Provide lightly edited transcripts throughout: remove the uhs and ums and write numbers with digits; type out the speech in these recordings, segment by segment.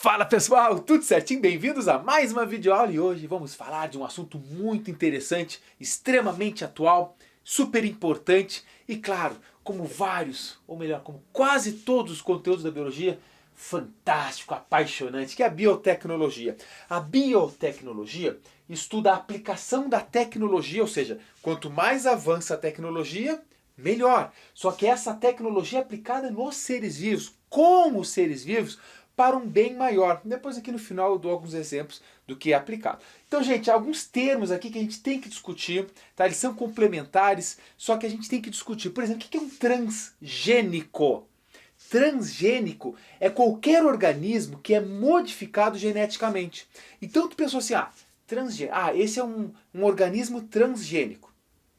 Fala pessoal, tudo certinho? Bem-vindos a mais uma videoaula e hoje vamos falar de um assunto muito interessante, extremamente atual, super importante e claro, como vários, ou melhor, como quase todos os conteúdos da biologia, fantástico, apaixonante, que é a biotecnologia. A biotecnologia estuda a aplicação da tecnologia, ou seja, quanto mais avança a tecnologia, melhor. Só que essa tecnologia é aplicada nos seres vivos, com os seres vivos, para um bem maior. Depois aqui no final eu dou alguns exemplos do que é aplicado. Então, gente, alguns termos aqui que a gente tem que discutir, tá? Eles são complementares, só que a gente tem que discutir. Por exemplo, o que é um transgênico? Transgênico é qualquer organismo que é modificado geneticamente. Então tu pensou assim, esse é um organismo transgênico.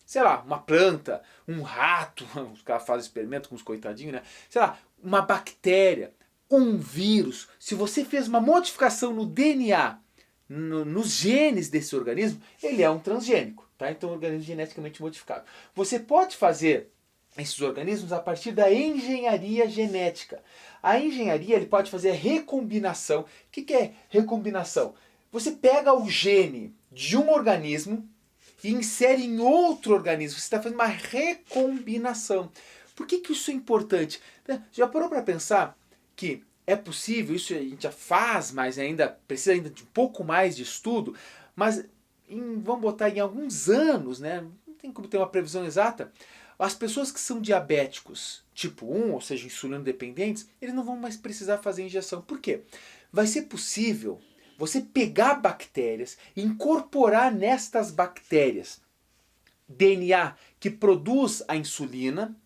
Sei lá, uma planta, um rato, os caras fazem experimento com os coitadinhos, né? Sei lá, uma bactéria, um vírus. Se você fez uma modificação no DNA, nos genes desse organismo, ele é um transgênico, tá? Então, um organismo geneticamente modificado. Você pode fazer esses organismos a partir da engenharia genética. A engenharia ele pode fazer a recombinação. O que é recombinação? Você pega o gene de um organismo e insere em outro organismo. Você está fazendo uma recombinação. Por que isso é importante? Já parou para pensar que é possível, isso a gente já faz, mas ainda precisa ainda de um pouco mais de estudo, mas vamos botar em alguns anos, né? Não tem como ter uma previsão exata. As pessoas que são diabéticos tipo 1, ou seja, insulino dependentes, eles não vão mais precisar fazer injeção. Por quê? Vai ser possível você pegar bactérias e incorporar nestas bactérias DNA que produz a insulina.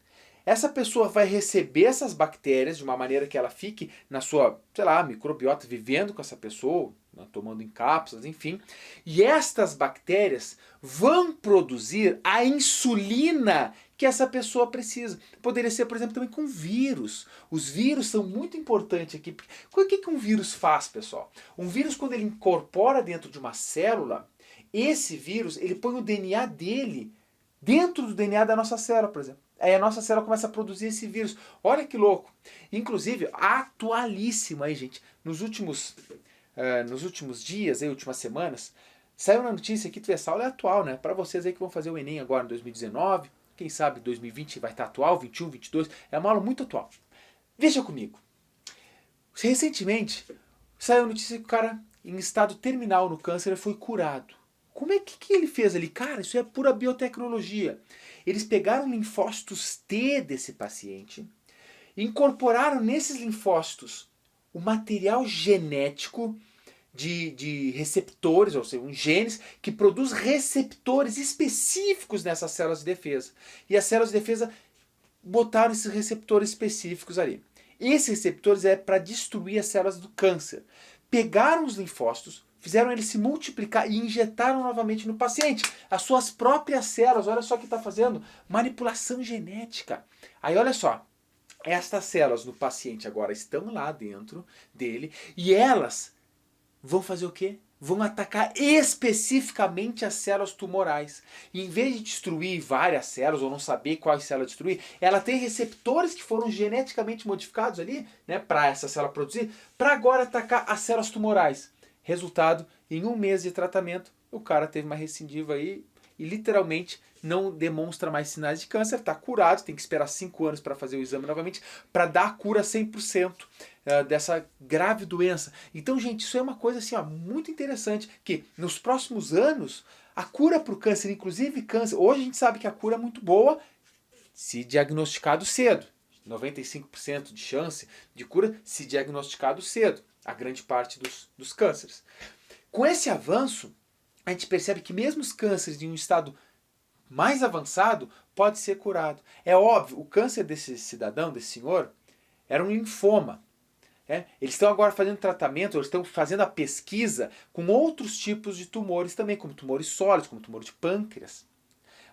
Essa pessoa vai receber essas bactérias de uma maneira que ela fique na sua, sei lá, microbiota, vivendo com essa pessoa, né, tomando em cápsulas, enfim. E estas bactérias vão produzir a insulina que essa pessoa precisa. Poderia ser, por exemplo, também com vírus. Os vírus são muito importantes aqui. O que um vírus faz, pessoal? Um vírus, quando ele incorpora dentro de uma célula, esse vírus, ele põe o DNA dele dentro do DNA da nossa célula, por exemplo. Aí a nossa célula começa a produzir esse vírus. Olha que louco. Inclusive, atualíssimo aí, gente. Nos últimos dias, aí, últimas semanas, saiu uma notícia aqui, essa aula é atual, né? Para vocês aí que vão fazer o Enem agora em 2019, quem sabe 2020 vai estar atual, 21, 22, é uma aula muito atual. Veja comigo. Recentemente, saiu a notícia que o cara, em estado terminal no câncer, foi curado. Como é que ele fez ali? Cara, isso é pura biotecnologia. Eles pegaram linfócitos T desse paciente, incorporaram nesses linfócitos o material genético de receptores, ou seja, um genes que produz receptores específicos nessas células de defesa. E as células de defesa botaram esses receptores específicos ali. Esses receptores é para destruir as células do câncer. Pegaram os linfócitos, fizeram ele se multiplicar e injetaram novamente no paciente as suas próprias células. Olha só o que está fazendo, manipulação genética. Aí olha só, estas células no paciente agora estão lá dentro dele e elas vão fazer o quê? Vão atacar especificamente as células tumorais. E em vez de destruir várias células ou não saber quais células destruir, ela tem receptores que foram geneticamente modificados ali, né, para essa célula produzir, para agora atacar as células tumorais. Resultado, em 1 mês de tratamento, o cara teve uma recidiva aí e literalmente não demonstra mais sinais de câncer, está curado, tem que esperar 5 anos para fazer o exame novamente, para dar a cura 100% dessa grave doença. Então, gente, isso é uma coisa assim, muito interessante, que nos próximos anos, a cura para o câncer, inclusive câncer, hoje a gente sabe que a cura é muito boa se diagnosticado cedo. 95% de chance de cura se diagnosticado cedo, a grande parte dos cânceres. Com esse avanço, a gente percebe que mesmo os cânceres em um estado mais avançado pode ser curado. É óbvio, o câncer desse cidadão, desse senhor, era um linfoma. Eles estão agora fazendo tratamento, eles estão fazendo a pesquisa com outros tipos de tumores também, como tumores sólidos, como tumor de pâncreas.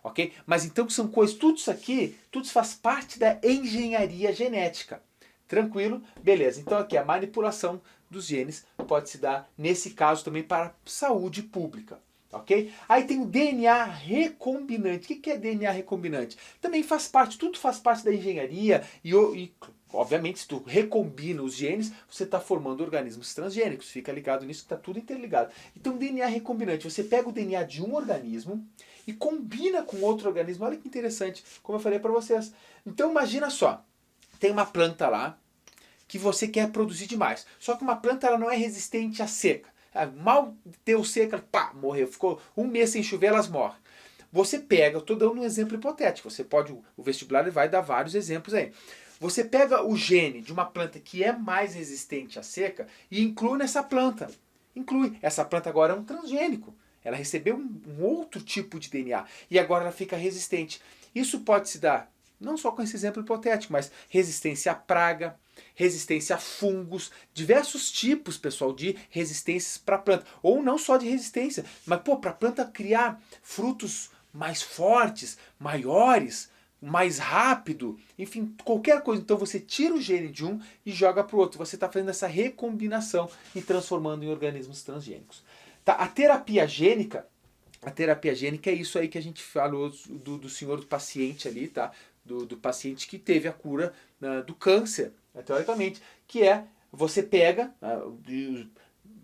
Ok? Mas então são coisas, tudo isso aqui, tudo faz parte da engenharia genética. Tranquilo? Beleza. Então aqui a manipulação dos genes pode se dar, nesse caso, também para saúde pública. Ok? Aí tem o DNA recombinante. O que é DNA recombinante? Também faz parte, tudo faz parte da engenharia e obviamente, se tu recombina os genes, você está formando organismos transgênicos. Fica ligado nisso que está tudo interligado. Então, DNA recombinante, você pega o DNA de um organismo e combina com outro organismo. Olha que interessante, como eu falei para vocês. Então, imagina só, tem uma planta lá que você quer produzir demais. Só que uma planta ela não é resistente à seca. Mal deu seca, pá, morreu. Ficou um mês sem chover, elas morrem. Você pega, eu estou dando um exemplo hipotético, você pode, o vestibular vai dar vários exemplos aí. Você pega o gene de uma planta que é mais resistente à seca e inclui nessa planta. Inclui. Essa planta agora é um transgênico. Ela recebeu um outro tipo de DNA e agora ela fica resistente. Isso pode se dar, não só com esse exemplo hipotético, mas resistência à praga, resistência a fungos, diversos tipos, pessoal, de resistências para a planta. Ou não só de resistência, mas para a planta criar frutos mais fortes, maiores, mais rápido, enfim, qualquer coisa. Então você tira o gene de um e joga para o outro. Você está fazendo essa recombinação e transformando em organismos transgênicos. Tá? A terapia gênica é isso aí que a gente falou do senhor do paciente ali, tá? Do paciente que teve a cura do câncer, teoricamente, que é você pega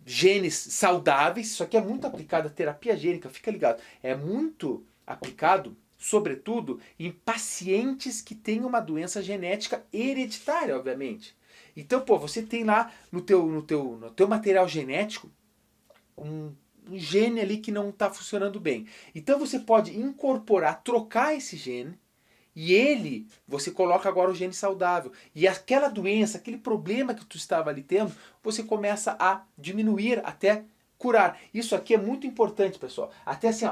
genes saudáveis, isso aqui é muito aplicado, a terapia gênica, fica ligado, é muito aplicado, sobretudo, em pacientes que têm uma doença genética hereditária, obviamente. Então, você tem lá no teu material genético um gene ali que não está funcionando bem. Então você pode incorporar, trocar esse gene, e você coloca agora o gene saudável. E aquela doença, aquele problema que tu estava ali tendo, você começa a diminuir até curar. Isso aqui é muito importante, pessoal. Até assim,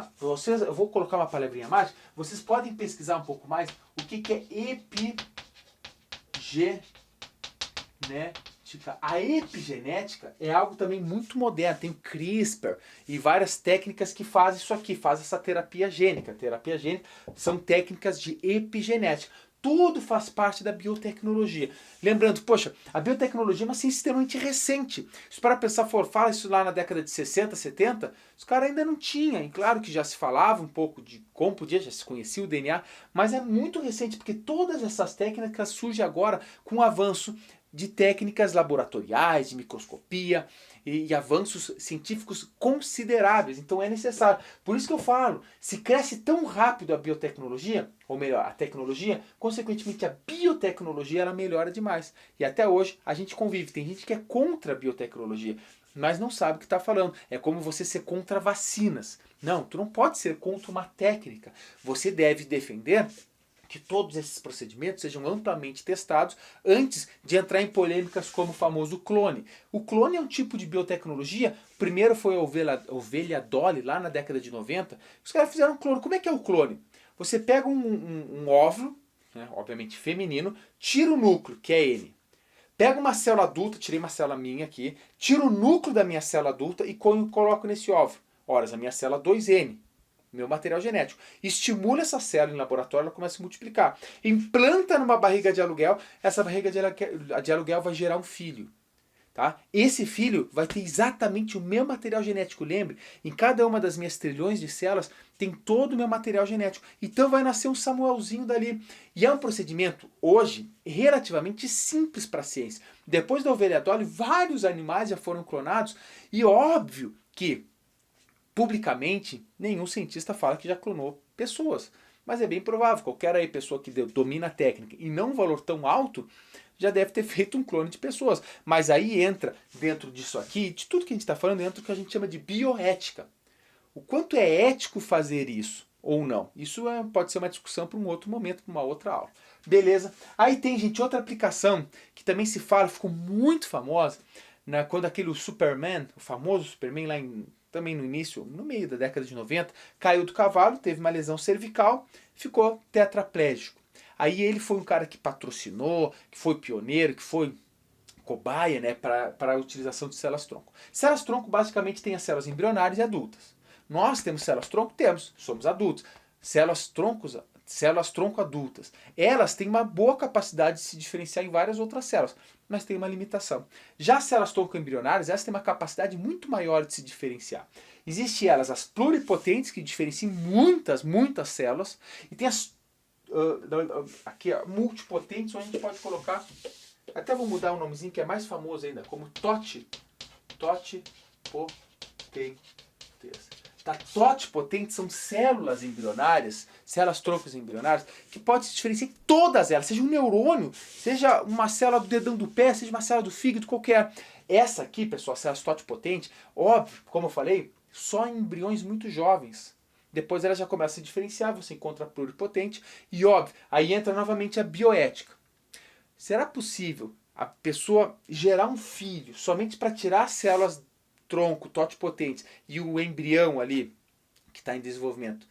eu vou colocar uma palavrinha mágica, vocês podem pesquisar um pouco mais o que é epigenética. A epigenética é algo também muito moderno, tem o CRISPR e várias técnicas que fazem isso aqui, fazem essa terapia gênica. Terapia gênica são técnicas de epigenética. Tudo faz parte da biotecnologia. Lembrando, a biotecnologia é uma ciência extremamente recente. Se para pensar fala isso lá na década de 60, 70, os caras ainda não tinham. E claro que já se falava um pouco de como podia, já se conhecia o DNA, mas é muito recente, porque todas essas técnicas surgem agora com o avanço de técnicas laboratoriais, de microscopia e avanços científicos consideráveis. Então é necessário. Por isso que eu falo, se cresce tão rápido a biotecnologia, ou melhor, a tecnologia, consequentemente a biotecnologia ela melhora demais. E até hoje a gente convive. Tem gente que é contra a biotecnologia, mas não sabe o que está falando. É como você ser contra vacinas. Não, tu não pode ser contra uma técnica. Você deve defender que todos esses procedimentos sejam amplamente testados antes de entrar em polêmicas como o famoso clone. O clone é um tipo de biotecnologia, primeiro foi a ovelha Dolly, lá na década de 90, os caras fizeram um clone. Como é que é o clone? Você pega um óvulo, né, obviamente feminino, tira o núcleo, que é ele. Pega uma célula adulta, tirei uma célula minha aqui, tiro o núcleo da minha célula adulta e coloco nesse óvulo. Ora, a minha célula 2N. Meu material genético. Estimula essa célula em laboratório, ela começa a multiplicar. Implanta numa barriga de aluguel, essa barriga de aluguel vai gerar um filho. Tá? Esse filho vai ter exatamente o meu material genético. Lembre, em cada uma das minhas trilhões de células tem todo o meu material genético. Então vai nascer um Samuelzinho dali. E é um procedimento, hoje, relativamente simples para a ciência. Depois da ovelha Dolly, vários animais já foram clonados. E óbvio que publicamente, nenhum cientista fala que já clonou pessoas. Mas é bem provável, qualquer aí pessoa que domina a técnica e não um valor tão alto, já deve ter feito um clone de pessoas. Mas aí entra, dentro disso aqui, de tudo que a gente está falando, dentro do que a gente chama de bioética. O quanto é ético fazer isso ou não? Isso pode ser uma discussão para um outro momento, para uma outra aula. Beleza? Aí tem, gente, outra aplicação que também se fala, ficou muito famosa, quando aquele Superman, o famoso Superman lá também no início, no meio da década de 90, caiu do cavalo, teve uma lesão cervical, ficou tetraplégico. Aí ele foi um cara que patrocinou, que foi pioneiro, que foi cobaia, né, para a utilização de células-tronco. Células-tronco basicamente tem as células embrionárias e adultas. Nós temos células-tronco? Temos, somos adultos. Células-tronco adultas. Elas têm uma boa capacidade de se diferenciar em várias outras células, mas tem uma limitação. Já as células-tronco embrionárias, elas têm uma capacidade muito maior de se diferenciar. Existem elas, as pluripotentes, que diferenciam muitas células, e tem as aqui, multipotentes, onde a gente pode colocar até vou mudar o nomezinho que é mais famoso ainda, como totipotentes. Tá? Totipotentes são células embrionárias, células troncos embrionárias, que pode se diferenciar em todas elas, seja um neurônio, seja uma célula do dedão do pé, seja uma célula do fígado, qualquer. Essa aqui, pessoal, células totipotentes, óbvio, como eu falei, só em embriões muito jovens. Depois ela já começa a se diferenciar, você encontra pluripotente, e óbvio, aí entra novamente a bioética. Será possível a pessoa gerar um filho somente para tirar as células tronco, totipotentes, e o embrião ali, que está em desenvolvimento,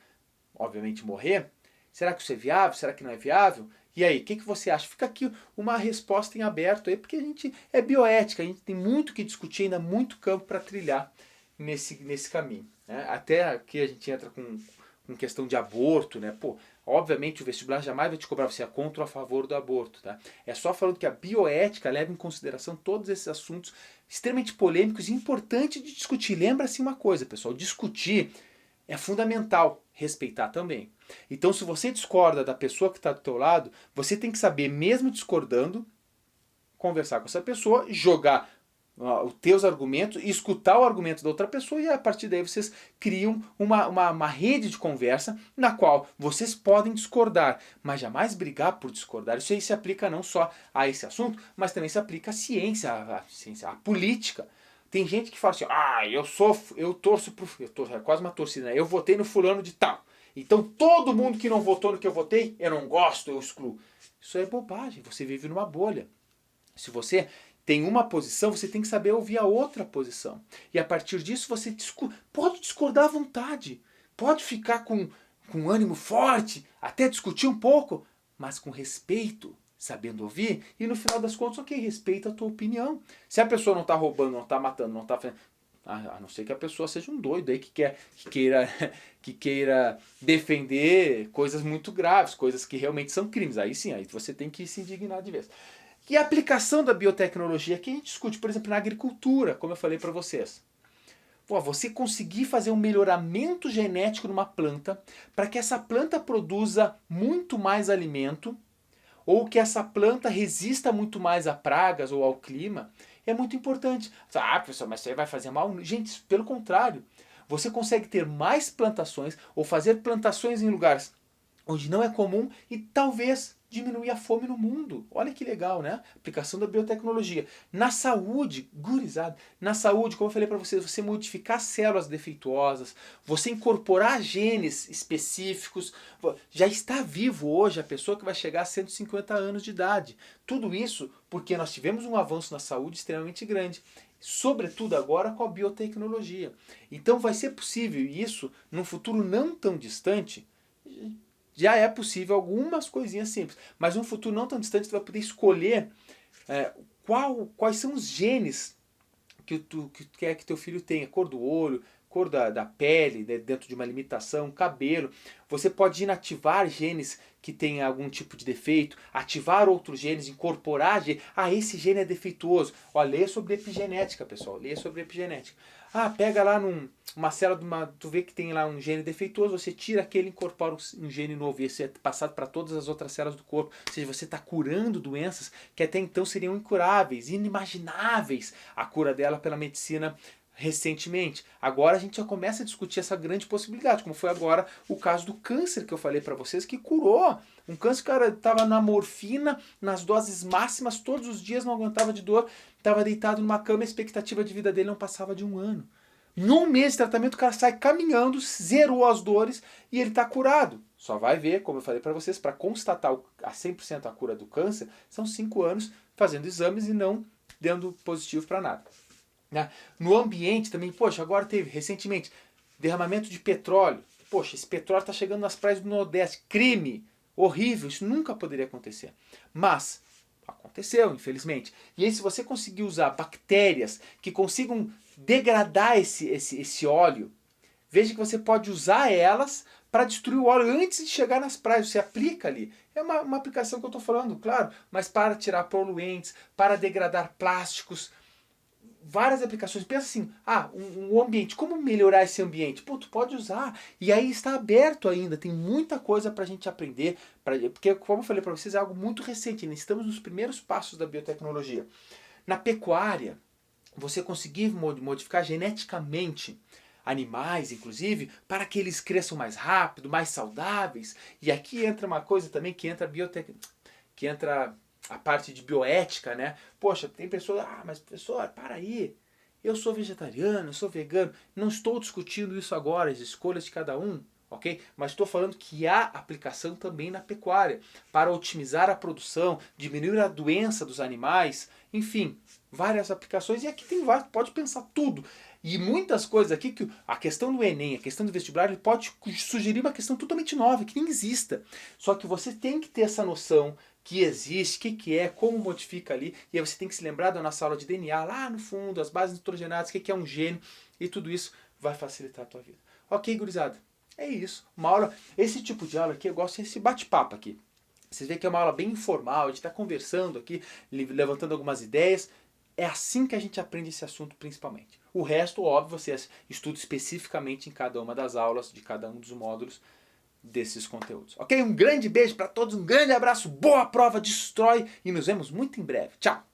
obviamente morrer? Será que isso é viável? Será que não é viável? E aí, o que você acha? Fica aqui uma resposta em aberto aí, porque a gente é bioética, a gente tem muito que discutir, ainda muito campo para trilhar nesse caminho. Né? Até aqui a gente entra com questão de aborto, né? Pô, obviamente o vestibular jamais vai te cobrar se é contra ou a favor do aborto, tá? É só falando que a bioética leva em consideração todos esses assuntos extremamente polêmicos e importantes de discutir. Lembra-se uma coisa, pessoal, discutir é fundamental, respeitar também. Então, se você discorda da pessoa que está do teu lado, você tem que saber, mesmo discordando, conversar com essa pessoa, jogar os teus argumentos, escutar o argumento da outra pessoa, e a partir daí vocês criam uma rede de conversa na qual vocês podem discordar, mas jamais brigar por discordar. Isso aí se aplica não só a esse assunto, mas também se aplica à ciência, à política. Tem gente que fala assim, eu torço é quase uma torcida, né? Eu votei no fulano de tal. Então todo mundo que não votou no que eu votei, eu não gosto, eu excluo. Isso é bobagem, você vive numa bolha. Se você tem uma posição, você tem que saber ouvir a outra posição. E a partir disso você pode discordar à vontade. Pode ficar com ânimo forte, até discutir um pouco, mas com respeito, sabendo ouvir. E no final das contas, ok, respeita a tua opinião. Se a pessoa não está roubando, não está matando, não está fazendo... A não ser que a pessoa seja um doido aí que queira defender coisas muito graves, coisas que realmente são crimes. Aí sim, aí você tem que se indignar de vez. E a aplicação da biotecnologia que a gente discute, por exemplo, na agricultura, como eu falei para vocês. Pô, você conseguir fazer um melhoramento genético numa planta para que essa planta produza muito mais alimento ou que essa planta resista muito mais a pragas ou ao clima, é muito importante. Ah, professor, mas isso aí vai fazer mal? Gente, pelo contrário. Você consegue ter mais plantações ou fazer plantações em lugares onde não é comum e talvez diminuir a fome no mundo. Olha que legal, né? Aplicação da biotecnologia. Na saúde, gurizada, na saúde, como eu falei para vocês, você modificar células defeituosas, você incorporar genes específicos, já está vivo hoje a pessoa que vai chegar a 150 anos de idade. Tudo isso porque nós tivemos um avanço na saúde extremamente grande. Sobretudo agora com a biotecnologia. Então vai ser possível isso, num futuro não tão distante. Já é possível algumas coisinhas simples, mas num futuro não tão distante você vai poder escolher quais são os genes que tu quer que teu filho tenha, cor do olho, cor da pele, né, dentro de uma limitação, cabelo. Você pode inativar genes que têm algum tipo de defeito, ativar outros genes, incorporar genes. Esse gene é defeituoso. Lê sobre epigenética, pessoal, lê sobre epigenética. Pega lá uma célula, tu vê que tem lá um gene defeituoso, você tira aquele e incorpora um gene novo, e esse é passado para todas as outras células do corpo. Ou seja, você está curando doenças que até então seriam incuráveis, inimagináveis a cura dela pela medicina recentemente. Agora a gente já começa a discutir essa grande possibilidade, como foi agora o caso do câncer que eu falei para vocês, que curou. Um câncer, o cara estava na morfina, nas doses máximas, todos os dias, não aguentava de dor, estava deitado numa cama, a expectativa de vida dele não passava de 1 ano. Em 1 mês de tratamento, o cara sai caminhando, zerou as dores e ele está curado. Só vai ver, como eu falei para vocês, para constatar a 100% a cura do câncer, são 5 anos fazendo exames e não dando positivo para nada. No ambiente também, agora teve recentemente derramamento de petróleo. Esse petróleo está chegando nas praias do Nordeste. Crime, horrível, isso nunca poderia acontecer. Mas aconteceu, infelizmente. E aí, se você conseguir usar bactérias que consigam degradar esse óleo, veja que você pode usar elas para destruir o óleo antes de chegar nas praias. Você aplica ali. É uma aplicação que eu estou falando, claro, mas para tirar poluentes, para degradar plásticos. várias aplicações. Pensa assim, um ambiente, como melhorar esse ambiente? Pô, tu pode usar. E aí está aberto ainda, tem muita coisa para a gente aprender. Porque, como eu falei para vocês, é algo muito recente, né? Estamos nos primeiros passos da biotecnologia. Na pecuária, você conseguir modificar geneticamente animais, inclusive, para que eles cresçam mais rápido, mais saudáveis. E aqui entra uma coisa também que entra que entra a parte de bioética, né? Poxa, tem pessoas, mas professor, para aí. Eu sou vegetariano, eu sou vegano. Não estou discutindo isso agora, as escolhas de cada um, ok? Mas estou falando que há aplicação também na pecuária para otimizar a produção, diminuir a doença dos animais, enfim, várias aplicações. E aqui tem várias, pode pensar tudo. E muitas coisas aqui que a questão do Enem, a questão do vestibular, ele pode sugerir uma questão totalmente nova, que nem exista. Só que você tem que ter essa noção que existe, o que é, como modifica ali, e aí você tem que se lembrar da nossa aula de DNA, lá no fundo, as bases nitrogenadas, o que é um gene, e tudo isso vai facilitar a tua vida. Ok, gurizada? É isso. Uma aula, esse tipo de aula aqui, eu gosto desse bate-papo aqui. Vocês veem que é uma aula bem informal, a gente está conversando aqui, levantando algumas ideias. É assim que a gente aprende esse assunto principalmente. O resto, óbvio, você estuda especificamente em cada uma das aulas, de cada um dos módulos desses conteúdos. Ok? Um grande beijo para todos, um grande abraço, boa prova, destrói e nos vemos muito em breve. Tchau!